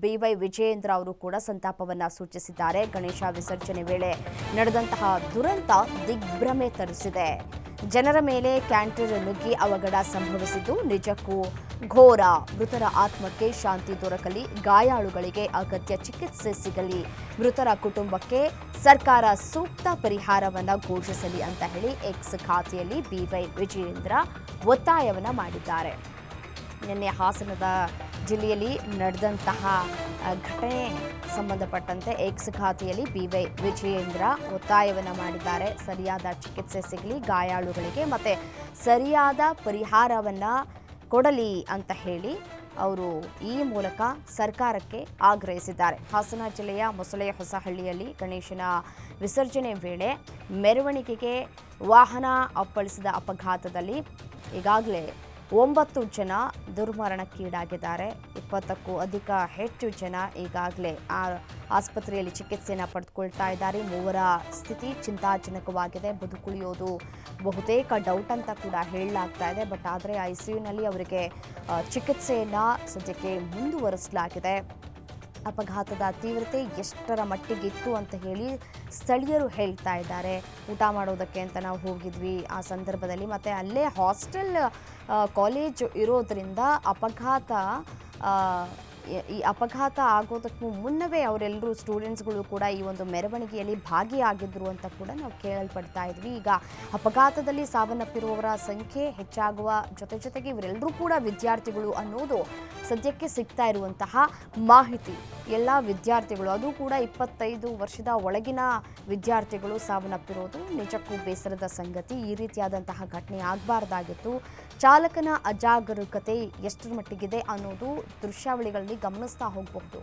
BY Vijayendra ಅವರು ಕೂಡ ಸಂತಾಪವನ್ನ ಸೂಚಿಸಿದ್ದಾರೆ. ಗಣೇಶ ವಿಸರ್ಜನೆ ವೇಳೆ ನಡೆದಂತಹ ದುರಂತ ದಿಗ್ಭ್ರಮೆ ತರಿಸಿದೆ. ಜನರ ಮೇಲೆ ಕ್ಯಾಂಟರ್ ನುಗ್ಗಿ ಅವಘಡ ಸಂಭವಿಸಿದ್ದು ನಿಜಕ್ಕೂ ಘೋರ. ಮೃತರ ಆತ್ಮಕ್ಕೆ ಶಾಂತಿ ದೊರಕಲಿ, ಗಾಯಾಳುಗಳಿಗೆ ಅಗತ್ಯ ಚಿಕಿತ್ಸೆ ಸಿಗಲಿ, ಮೃತರ ಕುಟುಂಬಕ್ಕೆ ಸರ್ಕಾರ ಸೂಕ್ತ ಪರಿಹಾರವನ್ನ ಘೋಷಿಸಲಿ ಅಂತ ಹೇಳಿ ಎಕ್ಸ್ ಖಾತೆಯಲ್ಲಿ BY ವಿಜಯೇಂದ್ರ ಒತ್ತಾಯವನ್ನ ಮಾಡಿದ್ದಾರೆ. ನಿನ್ನೆ ಹಾಸನದ ಜಿಲ್ಲೆಯಲ್ಲಿ ನಡೆದಂತಹ ಘಟನೆ ಸಂಬಂಧಪಟ್ಟಂತೆ ಎಕ್ಸ್ ಖಾತೆಯಲ್ಲಿ BY ವಿಜಯೇಂದ್ರ ಒತ್ತಾಯವನ್ನು ಮಾಡಿದ್ದಾರೆ. ಸರಿಯಾದ ಚಿಕಿತ್ಸೆ ಸಿಗಲಿ, ಗಾಯಾಳುಗಳಿಗೆ ಮತ್ತೆ ಸರಿಯಾದ ಪರಿಹಾರವನ್ನು ಕೊಡಲಿ ಅಂತ ಹೇಳಿ ಅವರು ಈ ಮೂಲಕ ಸರ್ಕಾರಕ್ಕೆ ಆಗ್ರಹಿಸಿದ್ದಾರೆ. ಹಾಸನ ಜಿಲ್ಲೆಯ ಮೊಸಳೆ ಹೊಸಹಳ್ಳಿಯಲ್ಲಿ ಗಣೇಶನ ವಿಸರ್ಜನೆ ವೇಳೆ ಮೆರವಣಿಗೆಗೆ ವಾಹನ ಅಪ್ಪಳಿಸಿದ ಅಪಘಾತದಲ್ಲಿ ಈಗಾಗಲೇ 9 ಜನ ದುರ್ಮರಣಕ್ಕೀಡಾಗಿದ್ದಾರೆ. 20ಕ್ಕೂ ಹೆಚ್ಚು ಜನ ಈಗಾಗಲೇ ಆಸ್ಪತ್ರೆಯಲ್ಲಿ ಚಿಕಿತ್ಸೆಯನ್ನು ಪಡೆದುಕೊಳ್ತಾ ಇದ್ದಾರೆ. 3 ಸ್ಥಿತಿ ಚಿಂತಾಜನಕವಾಗಿದೆ. ಬದುಕುಳಿಯೋದು ಬಹುತೇಕ ಡೌಟ್ ಅಂತ ಕೂಡ ಹೇಳಲಾಗ್ತಾ ಇದೆ. ಬಟ್ ಆದರೆ ICUನಲ್ಲಿ ಅವರಿಗೆ ಚಿಕಿತ್ಸೆಯನ್ನು ಸದ್ಯಕ್ಕೆ ಮುಂದುವರಿಸಲಾಗಿದೆ. ಅಪಘಾತದ ತೀವ್ರತೆ ಎಷ್ಟರ ಮಟ್ಟಿಗಿತ್ತು ಅಂತ ಹೇಳಿ ಸ್ಥಳೀಯರು ಹೇಳ್ತಾ ಇದ್ದಾರೆ. ಊಟ ಮಾಡೋದಕ್ಕೆ ಅಂತ ನಾವು ಹೋಗಿದ್ವಿ ಆ ಸಂದರ್ಭದಲ್ಲಿ, ಮತ್ತು ಅಲ್ಲೇ ಹಾಸ್ಟೆಲ್ ಕಾಲೇಜು ಇರೋದರಿಂದ ಈ ಅಪಘಾತ ಆಗೋದಕ್ಕೂ ಮುನ್ನವೇ ಅವರೆಲ್ಲರೂ ಸ್ಟೂಡೆಂಟ್ಸ್ಗಳು ಕೂಡ ಈ ಒಂದು ಮೆರವಣಿಗೆಯಲ್ಲಿ ಭಾಗಿಯಾಗಿದ್ದರು ಅಂತ ಕೂಡ ನಾವು ಕೇಳಲ್ಪಡ್ತಾ ಇದ್ವಿ. ಈಗ ಅಪಘಾತದಲ್ಲಿ ಸಾವನ್ನಪ್ಪಿರುವವರ ಸಂಖ್ಯೆ ಹೆಚ್ಚಾಗುವ ಜೊತೆಗೆ ಇವರೆಲ್ಲರೂ ಕೂಡ ವಿದ್ಯಾರ್ಥಿಗಳು ಅನ್ನೋದು ಸದ್ಯಕ್ಕೆ ಸಿಗ್ತಾ ಇರುವಂತಹ ಮಾಹಿತಿ. ಎಲ್ಲ ವಿದ್ಯಾರ್ಥಿಗಳು, ಅದು ಕೂಡ 25 ವರ್ಷದ ಒಳಗಿನ ವಿದ್ಯಾರ್ಥಿಗಳು ಸಾವನ್ನಪ್ಪಿರೋದು ನಿಜಕ್ಕೂ ಬೇಸರದ ಸಂಗತಿ. ಈ ರೀತಿಯಾದಂತಹ ಘಟನೆ ಆಗಬಾರ್ದಾಗಿತ್ತು. ಚಾಲಕನ ಅಜಾಗರೂಕತೆ ಎಷ್ಟರ ಮಟ್ಟಿಗಿದೆ ಅನ್ನೋದು ದೃಶ್ಯಾವಳಿಗಳಲ್ಲಿ ಗಮನಿಸ್ತಾ ಹೋಗಬಹುದು.